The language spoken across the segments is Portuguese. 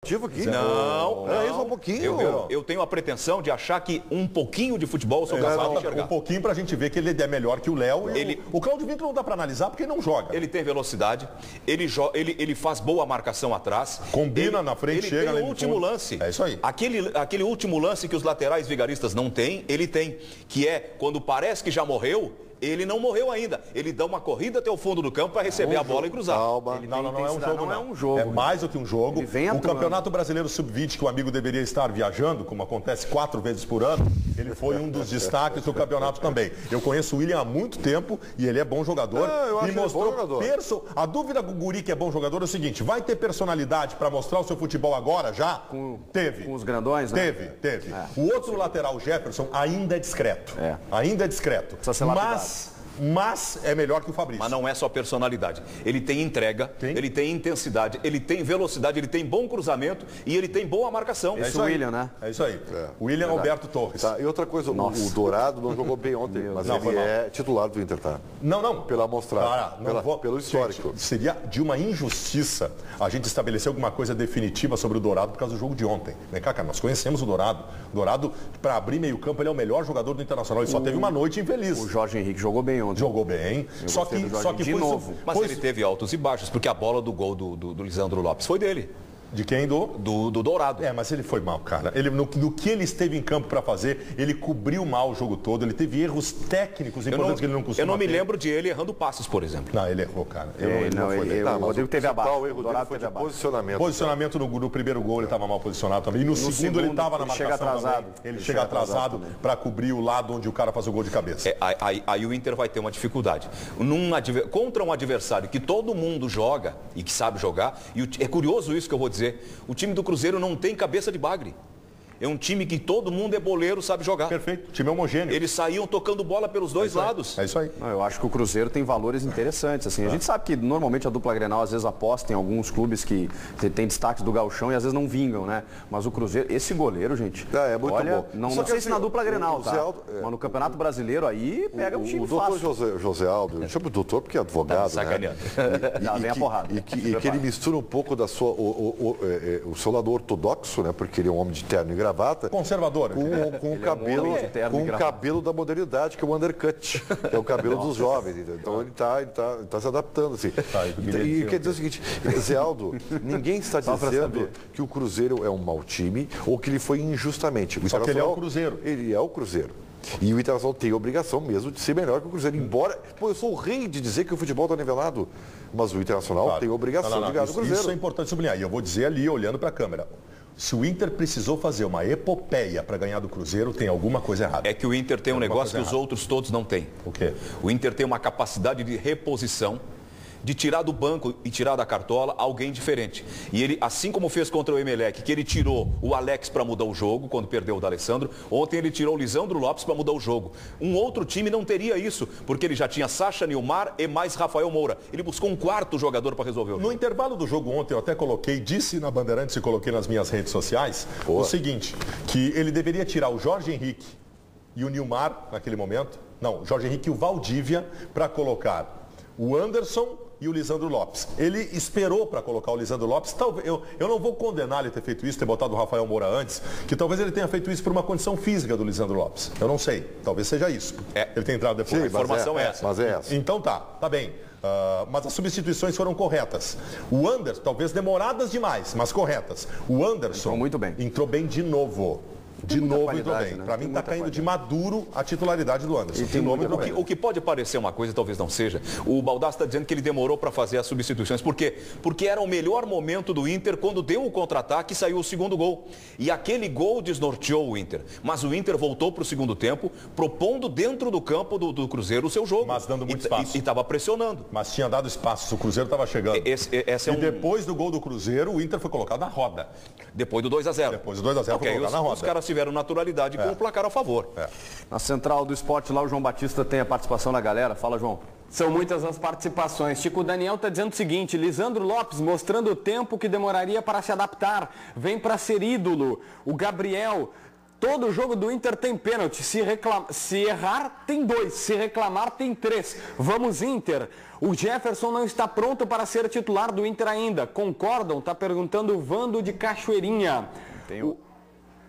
Aqui? Não. É isso, um pouquinho. Eu tenho a pretensão de achar que um pouquinho de futebol eu sou capaz de enxergar. Um pouquinho pra gente ver que ele é melhor que o Léo. O Claudio Vinto não dá pra analisar porque ele não joga. Ele tem velocidade, ele faz boa marcação atrás. Combina na frente, chega. Ele tem o último lance. É isso aí. Aquele último lance que os laterais vigaristas não têm, ele tem. Que é quando parece que já morreu. Ele não morreu ainda. Ele dá uma corrida até o fundo do campo para receber a bola e cruzar. Calma. Não é um jogo, não. É um jogo. É mais do que um jogo. O Campeonato Brasileiro Sub-20, que o amigo deveria estar viajando, como acontece 4 vezes por ano, ele foi um dos destaques do campeonato também. Eu conheço o William há muito tempo e ele é bom jogador. E mostrou a dúvida do guri que é bom jogador é o seguinte: vai ter personalidade para mostrar o seu futebol agora já? Teve. Com os grandões, né? Teve. O outro lateral, Jefferson, ainda é discreto. Ainda é discreto. Mas é melhor que o Fabrício. Mas não é só personalidade. Ele tem entrega, ele tem intensidade, ele tem velocidade, ele tem bom cruzamento e ele tem boa marcação. Esse é o William, né? É isso aí. William Alberto Torres. Tá, e outra coisa, o Dourado não jogou bem ontem, mas ele é titular do Inter, tá? Não. Pela amostragem, pelo histórico. Gente, seria de uma injustiça a gente estabelecer alguma coisa definitiva sobre o Dourado por causa do jogo de ontem. Vem cá, cara, nós conhecemos o Dourado. O Dourado, para abrir meio campo, ele é o melhor jogador do Internacional. Ele só teve uma noite infeliz. O Jorge Henrique jogou bem ontem. Jogou bem, só que de novo. Mas ele teve altos e baixos, porque a bola do gol do Lisandro Lopes foi dele. De quem? Do Dourado. Mas ele foi mal, cara. Ele, no que ele esteve em campo para fazer, ele cobriu mal o jogo todo. Ele teve erros técnicos importantes que ele não costuma Eu não me ter. lembro de ele errando passes, por exemplo. Não, ele errou, cara. O Rodrigo teve abaixo. O erro dele foi de posicionamento. Posicionamento no primeiro gol ele estava mal posicionado também. E no segundo ele estava na marcação também. Ele chega atrasado para cobrir o lado onde o cara faz o gol de cabeça. Aí o Inter vai ter uma dificuldade. Contra um adversário que todo mundo joga e que sabe jogar, e é curioso isso que eu vou dizer, o time do Cruzeiro não tem cabeça de bagre. É um time que todo mundo é boleiro, sabe jogar. Perfeito, o time é homogêneo. Eles saíam tocando bola pelos dois lados. É isso aí. Eu acho que o Cruzeiro tem valores interessantes. Assim. A gente sabe que normalmente a dupla Grenal às vezes aposta em alguns clubes que tem destaques do gauchão e às vezes não vingam, né? Mas o Cruzeiro, esse goleiro, gente, é muito bom. Não sei se na dupla Grenal, tá? Mas no Campeonato Brasileiro aí pega um time fácil. O doutor José Aldo, chama o doutor porque é advogado, sacaneando. Não, vem a porrada. E que ele mistura um pouco da sua, o seu lado ortodoxo, né? Porque ele é um homem de terno e gravata. Conservador. Com o cabelo da modernidade, que é o undercut, que é o cabelo dos jovens. Então ele está se adaptando. Assim. E quer dizer o seguinte, Zé Aldo, ninguém está dizendo que o Cruzeiro é um mau time ou que ele foi injustamente. Só que ele é o Cruzeiro. Ele é o Cruzeiro. E o Internacional tem a obrigação mesmo de ser melhor que o Cruzeiro. Embora, eu sou o rei de dizer que o futebol está nivelado, mas o Internacional tem a obrigação de ganhar do Cruzeiro. Isso é importante sublinhar. E eu vou dizer ali, olhando para a câmera. Se o Inter precisou fazer uma epopeia para ganhar do Cruzeiro, tem alguma coisa errada. É que o Inter tem um negócio que os outros todos não têm. O quê? O Inter tem uma capacidade de reposição, de tirar do banco e tirar da cartola alguém diferente. E ele, assim como fez contra o Emelec, que ele tirou o Alex para mudar o jogo, quando perdeu o D'Alessandro, ontem ele tirou o Lisandro Lopes para mudar o jogo. Um outro time não teria isso, porque ele já tinha Sacha, Nilmar e mais Rafael Moura. Ele buscou um quarto jogador para resolver o jogo. No intervalo do jogo ontem, eu até disse na Bandeirantes e coloquei nas minhas redes sociais, o seguinte, que ele deveria tirar o Jorge Henrique e o Nilmar naquele momento, não, o Jorge Henrique e o Valdívia para colocar o Anderson e o Lisandro Lopes. Ele esperou para colocar o Lisandro Lopes. Talvez, eu não vou condenar ele ter feito isso, ter botado o Rafael Moura antes, que talvez ele tenha feito isso por uma condição física do Lisandro Lopes. Eu não sei. Talvez seja isso. Ele tem entrado depois. Sim, a informação é essa. Mas é essa. Então tá bem. Mas as substituições foram corretas. O Anderson, talvez demoradas demais, mas corretas. O Anderson entrou bem de novo. De novo entrou bem. Para mim está caindo de maduro a titularidade do Anderson. O que pode parecer uma coisa, talvez não seja. O Baldassi está dizendo que ele demorou para fazer as substituições. Por quê? Porque era o melhor momento do Inter quando deu o contra-ataque e saiu o segundo gol. E aquele gol desnorteou o Inter. Mas o Inter voltou para o segundo tempo, propondo dentro do campo do Cruzeiro o seu jogo. Mas dando muito espaço. E estava pressionando. Mas tinha dado espaço, o Cruzeiro estava chegando. Depois do gol do Cruzeiro, o Inter foi colocado na roda. Depois do 2-0. Depois do 2-0 foi colocado na roda. Os caras tiveram naturalidade com o placar a favor. Na Central do Esporte, lá o João Batista tem a participação da galera. Fala, João. São muitas as participações. Chico Daniel está dizendo o seguinte: Lisandro Lopes mostrando o tempo que demoraria para se adaptar. Vem para ser ídolo. O Gabriel Todo jogo do Inter tem pênalti. Se errar, tem 2. Se reclamar, tem 3. Vamos, Inter. O Jefferson não está pronto para ser titular do Inter ainda. Concordam? Está perguntando o Vando de Cachoeirinha.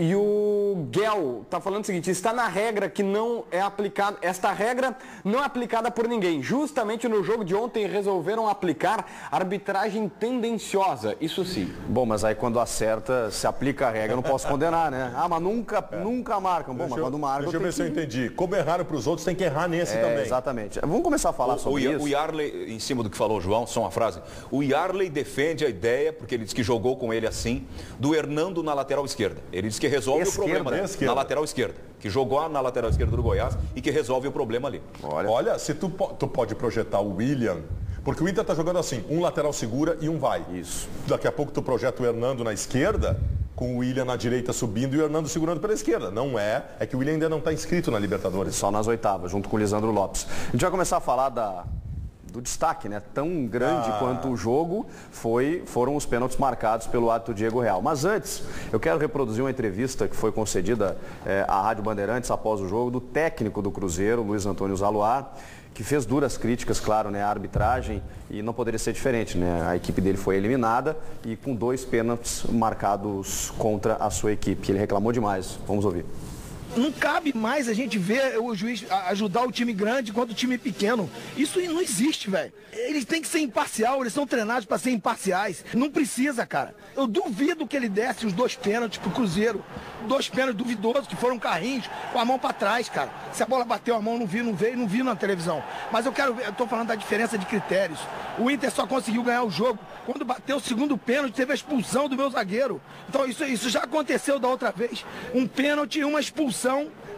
E o Guel está falando o seguinte, está na regra que não é aplicada, esta regra não é aplicada por ninguém. Justamente no jogo de ontem resolveram aplicar arbitragem tendenciosa, isso sim. Bom, mas aí quando acerta, se aplica a regra, eu não posso condenar, né? Ah, mas nunca marcam. Bom, mas quando marcam... Deixa eu ver se eu entendi. Como erraram para os outros, tem que errar nesse também. Exatamente. Vamos começar a falar sobre isso. O Yarley, em cima do que falou o João, só uma frase, o Yarley defende a ideia, porque ele disse que jogou com ele assim, do Hernando na lateral esquerda. Ele disse que resolve o problema na lateral esquerda, que jogou na lateral esquerda do Goiás e que resolve o problema ali. Olha, se tu pode projetar o William, porque o Inter está jogando assim, um lateral segura e um vai. Isso. Daqui a pouco tu projeta o Hernando na esquerda, com o William na direita subindo e o Hernando segurando pela esquerda. Não é que o William ainda não está inscrito na Libertadores. Só nas oitavas, junto com o Lisandro Lopes. A gente vai começar a falar do destaque, né? Tão grande quanto o jogo foram os pênaltis marcados pelo árbitro Diego Real. Mas antes, eu quero reproduzir uma entrevista que foi concedida à Rádio Bandeirantes após o jogo do técnico do Cruzeiro, Luiz Antônio Zaluar, que fez duras críticas, claro, né, à arbitragem, e não poderia ser diferente, né? A equipe dele foi eliminada e com 2 pênaltis marcados contra a sua equipe. Ele reclamou demais. Vamos ouvir. Não cabe mais a gente ver o juiz ajudar o time grande contra o time pequeno. Isso não existe, velho. Eles têm que ser imparcial, eles são treinados para ser imparciais. Não precisa, cara. Eu duvido que ele desse os 2 pênaltis pro Cruzeiro. 2 pênaltis duvidosos, que foram carrinhos com a mão para trás, cara. Se a bola bateu a mão, não vi na televisão. Mas eu tô falando da diferença de critérios. O Inter só conseguiu ganhar o jogo quando bateu o segundo pênalti, teve a expulsão do meu zagueiro. Então isso já aconteceu da outra vez. Um pênalti e uma expulsão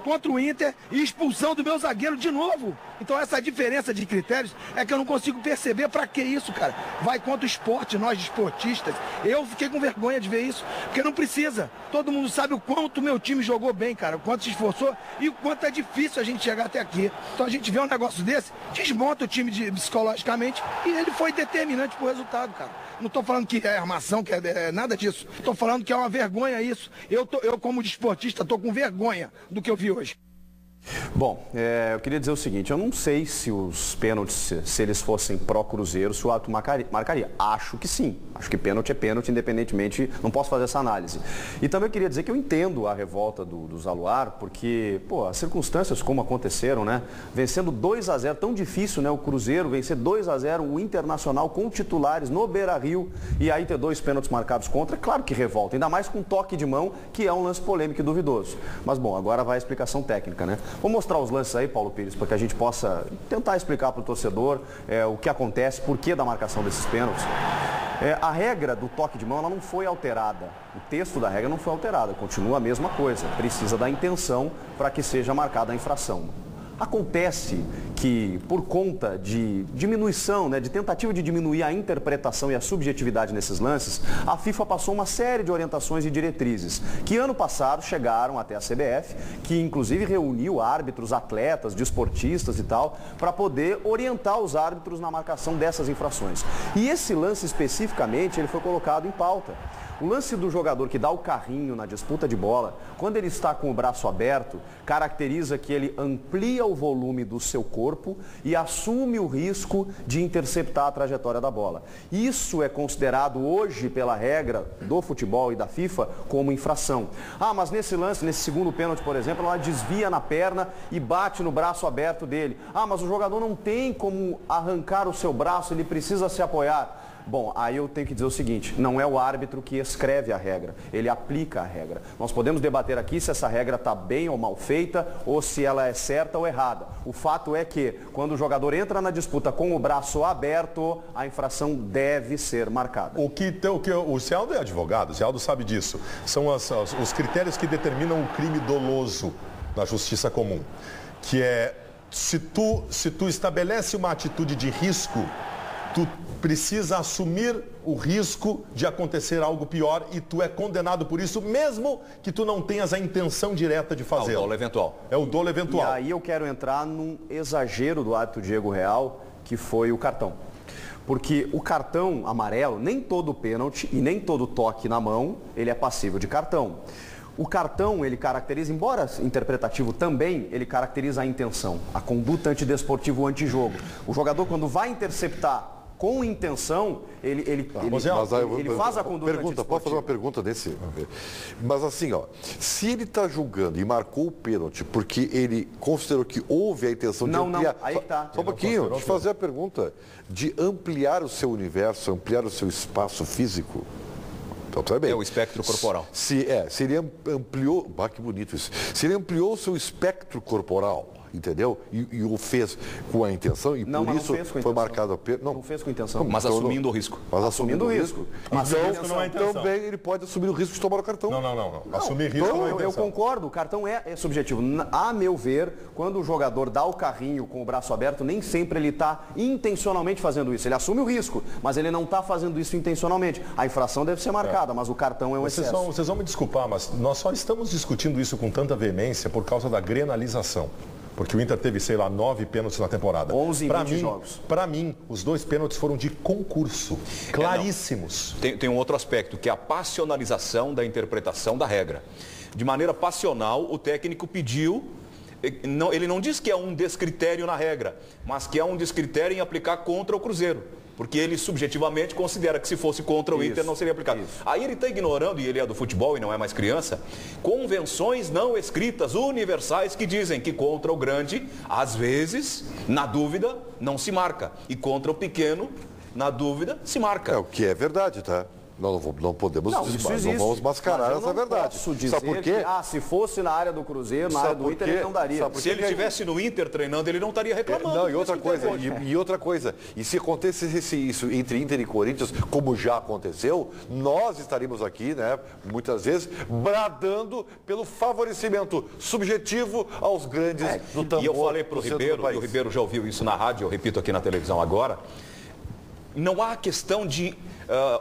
contra o Inter e expulsão do meu zagueiro de novo. Então essa diferença de critérios é que eu não consigo perceber pra que isso, cara. Vai contra o esporte, nós esportistas. Eu fiquei com vergonha de ver isso, porque não precisa. Todo mundo sabe o quanto o meu time jogou bem, cara, o quanto se esforçou e o quanto é difícil a gente chegar até aqui. Então a gente vê um negócio desse, desmonta o time psicologicamente e ele foi determinante pro resultado, cara. Não estou falando que é armação, que é nada disso. Estou falando que é uma vergonha isso. Eu como desportista, estou com vergonha do que eu vi hoje. Bom, eu queria dizer o seguinte, eu não sei se os pênaltis, se eles fossem pró-Cruzeiro, se o árbitro marcaria. Acho que sim. Acho que pênalti é pênalti, independentemente, não posso fazer essa análise. E também eu queria dizer que eu entendo a revolta do Zaluar, porque, as circunstâncias como aconteceram, né? Vencendo 2-0, tão difícil, né? O Cruzeiro vencer 2-0, o Internacional com titulares no Beira-Rio, e aí ter 2 pênaltis marcados contra, claro que revolta, ainda mais com toque de mão, que é um lance polêmico e duvidoso. Mas, bom, agora vai a explicação técnica, né? Vou mostrar os lances aí, Paulo Pires, para que a gente possa tentar explicar para o torcedor o que acontece, por que da marcação desses pênaltis. A regra do toque de mão ela não foi alterada. O texto da regra não foi alterado, continua a mesma coisa. Precisa da intenção para que seja marcada a infração. Acontece que, por conta de diminuição, de tentativa de diminuir a interpretação e a subjetividade nesses lances, a FIFA passou uma série de orientações e diretrizes, que ano passado chegaram até a CBF, que inclusive reuniu árbitros, atletas, desportistas e tal, para poder orientar os árbitros na marcação dessas infrações. E esse lance especificamente, ele foi colocado em pauta. O lance do jogador que dá o carrinho na disputa de bola, quando ele está com o braço aberto, caracteriza que ele amplia o volume do seu corpo e assume o risco de interceptar a trajetória da bola. Isso é considerado hoje, pela regra do futebol e da FIFA, como infração. Mas nesse lance, nesse segundo pênalti, por exemplo, ela desvia na perna e bate no braço aberto dele. Mas o jogador não tem como arrancar o seu braço, ele precisa se apoiar. Bom, aí eu tenho que dizer o seguinte, não é o árbitro que escreve a regra, ele aplica a regra. Nós podemos debater aqui se essa regra está bem ou mal feita, ou se ela é certa ou errada. O fato é que, quando o jogador entra na disputa com o braço aberto, a infração deve ser marcada. O Cialdo é advogado, o Cialdo sabe disso. São os critérios que determinam o crime doloso na justiça comum. Que é, se tu estabelece uma atitude de risco, tu precisa assumir o risco de acontecer algo pior e tu é condenado por isso, mesmo que tu não tenhas a intenção direta de fazer. É o dolo eventual. É o dolo eventual. E aí eu quero entrar num exagero do árbitro Diego Real, que foi o cartão. Porque o cartão amarelo, nem todo pênalti e nem todo toque na mão, ele é passível de cartão. O cartão, ele caracteriza, embora interpretativo também, ele caracteriza a intenção, a conduta antidesportiva, o antijogo. O jogador, quando vai interceptar com intenção, ele faz a conduta antidesportiva. Posso fazer uma pergunta desse? Mas assim, ó, se ele está julgando e marcou o pênalti porque ele considerou que houve a intenção de ampliar... Não, aí tá. Só um pouquinho, deixa eu fazer a pergunta. De ampliar o seu universo, ampliar o seu espaço físico... Então, tá bem. É o espectro corporal. Se ele ampliou... que bonito isso. Se ele ampliou o seu espectro corporal... Entendeu? E o fez com a intenção e por isso foi marcado a pena. Não fez com intenção. Mas assumindo o risco. Mas assumindo o risco. Mas então, também ele pode assumir o risco de tomar o cartão. Não. Assumir risco não é intenção. Eu concordo, o cartão é subjetivo. A meu ver, quando o jogador dá o carrinho com o braço aberto, nem sempre ele está intencionalmente fazendo isso. Ele assume o risco, mas ele não está fazendo isso intencionalmente. A infração deve ser marcada, mas o cartão é um excesso. Vocês vão me desculpar, mas nós só estamos discutindo isso com tanta veemência por causa da grenalização. Porque o Inter teve, 9 pênaltis na temporada. 11 em 20 jogos. Para mim, os 2 pênaltis foram de concurso. Claríssimos. Tem um outro aspecto, que é a passionalização da interpretação da regra. De maneira passional, o técnico pediu... ele não diz que é um descritério na regra, mas que é um descritério em aplicar contra o Cruzeiro. Porque ele subjetivamente considera que se fosse contra o Inter não seria aplicado. Aí ele está ignorando, e ele é do futebol e não é mais criança, convenções não escritas universais que dizem que contra o grande, às vezes, na dúvida, não se marca. E contra o pequeno, na dúvida, se marca. É o que é verdade, tá? Não podemos, não vamos mascarar essa verdade. Sabe por quê? Se fosse na área do Cruzeiro, na área do Inter, ele não daria. Se ele estivesse no Inter treinando, ele não estaria reclamando. Não, e outra coisa, e se acontecesse isso entre Inter e Corinthians, como já aconteceu, nós estaríamos aqui, né, muitas vezes, bradando pelo favorecimento subjetivo aos grandes do tambor. E eu falei para o Ribeiro, e o Ribeiro já ouviu isso na rádio, eu repito aqui na televisão agora, não há questão de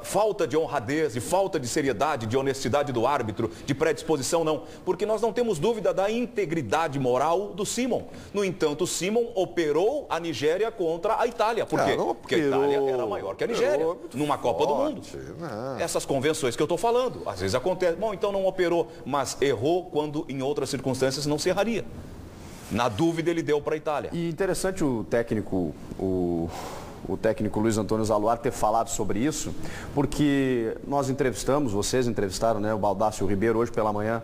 falta de honradez, de falta de seriedade, de honestidade do árbitro, de predisposição, não. Porque nós não temos dúvida da integridade moral do Simon. No entanto, o Simon operou a Nigéria contra a Itália. Por quê? Porque a Itália era maior que a Nigéria, numa Copa do Mundo. Essas convenções que eu estou falando, às vezes acontece. Bom, então não operou, mas errou quando em outras circunstâncias não se erraria. Na dúvida, ele deu para a Itália. E interessante o técnico Luiz Antônio Zaluar ter falado sobre isso, porque nós entrevistamos, vocês entrevistaram, né, o Baldassio Ribeiro hoje pela manhã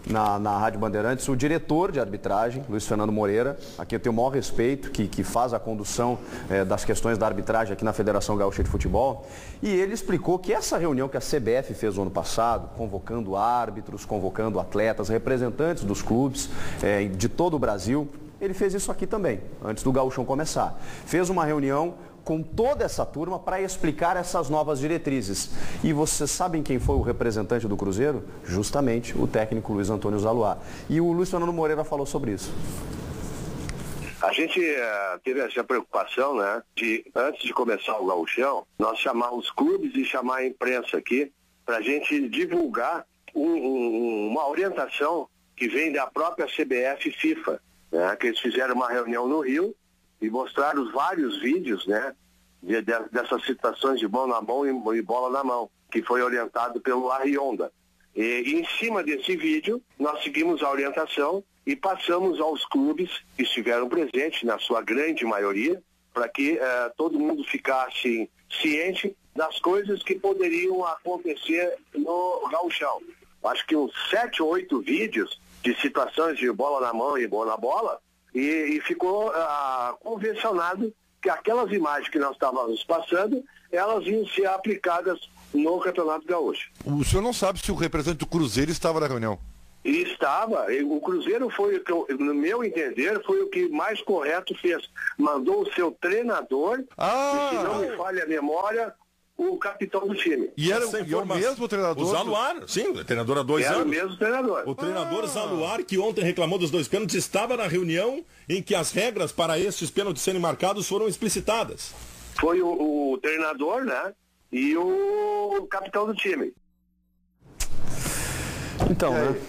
na Rádio Bandeirantes, o diretor de arbitragem, Luiz Fernando Moreira, a quem eu tenho o maior respeito, que faz a condução das questões da arbitragem aqui na Federação Gaúcha de Futebol, e ele explicou que essa reunião que a CBF fez no ano passado, convocando árbitros, convocando atletas, representantes dos clubes de todo o Brasil, ele fez isso aqui também, antes do Gauchão começar. Fez uma reunião com toda essa turma para explicar essas novas diretrizes. E vocês sabem quem foi o representante do Cruzeiro? Justamente o técnico Luiz Antônio Zaluar. E o Luiz Fernando Moreira falou sobre isso. A gente teve essa preocupação, né, de antes de começar o Gauchão, nós chamar os clubes e chamar a imprensa aqui para a gente divulgar uma orientação que vem da própria CBF e FIFA, né, que eles fizeram uma reunião no Rio e mostraram vários vídeos, né, dessas situações de bola na mão e bola na mão, que foi orientado pelo Arrionda. E em cima desse vídeo, nós seguimos a orientação e passamos aos clubes que estiveram presentes, na sua grande maioria, para que todo mundo ficasse ciente das coisas que poderiam acontecer no Gauchão. Acho que uns 7 ou 8 vídeos de situações de bola na mão e bola na bola, e ficou convencionado que aquelas imagens que nós estávamos passando, elas iam ser aplicadas no Campeonato Gaúcho. O senhor não sabe se o representante do Cruzeiro estava na reunião? E estava. O Cruzeiro foi, no meu entender, foi o que mais correto fez. Mandou o seu treinador, e se não me falha a memória, o capitão do time. E era o mesmo treinador? O Zaluar, sim, o treinador há 2 anos. Era o mesmo treinador. O treinador Zaluar, que ontem reclamou dos 2 pênaltis, estava na reunião em que as regras para estes pênaltis serem marcados foram explicitadas. Foi o treinador, né? E o capitão do time. Então, né?